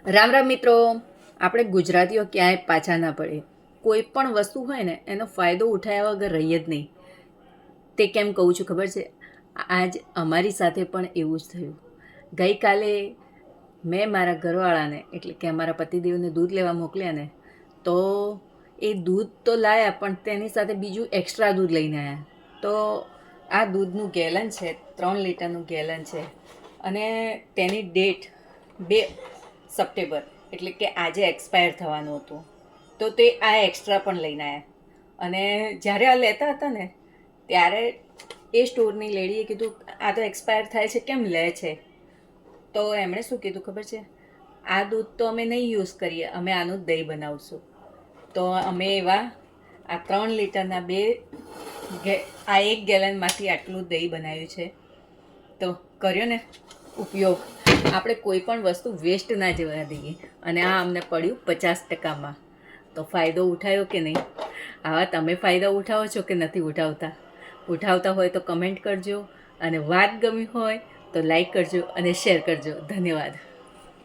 રામ રામ મિત્રો. આપણે ગુજરાતીઓ ક્યાંય પાછા ના પડે. કોઈ પણ વસ્તુ હોય ને એનો ફાયદો ઉઠાવ્યા વગર રહીએ જ નહીં. તે કેમ કહું છું ખબર છે? આજ અમારી સાથે પણ એવું જ થયું. ગઈકાલે મેં મારા ઘરવાળાને એટલે કે અમારા પતિદેવને દૂધ લેવા મોકલ્યા ને, તો એ દૂધ તો લાયા પણ તેની સાથે બીજું એક્સ્ટ્રા દૂધ લઈને આવ્યા. તો આ દૂધનું ગેલન છે, 3 લીટરનું ગેલન છે અને તેની ડેટ 2 સપ્ટેમ્બર એટલે કે આજે એક્સપાયર થવાનું હતું. તો તે આ એક્સ્ટ્રા પણ લઈને આવ્યા. અને જ્યારે આ લેતા હતા ને ત્યારે એ સ્ટોરની લેડીએ કીધું, આ તો એક્સપાયર થાય છે, કેમ લે છે? તો એમણે શું કીધું ખબર છે? આ દૂધ તો અમે નહીં યુઝ કરીએ, અમે આનું જ દહીં બનાવશું. તો અમે એવા આ 3 લીટરના આ 1 ગેલનમાંથી આટલું દહીં બનાવ્યું છે. તો કર્યો ને ઉપયોગ. આપણે કોઈ પણ વસ્તુ વેસ્ટ ના જવા દઈએ. અને આ અમને પડ્યું 50%. તો ફાયદો ઉઠાવ્યો કે નહીં? આવા તમે ફાયદા ઉઠાવો છો કે નથી ઉઠાવતા? ઉઠાવતા હોય તો કમેન્ટ કરજો, અને વાત ગમી હોય તો લાઈક કરજો અને શેર કરજો. ધન્યવાદ.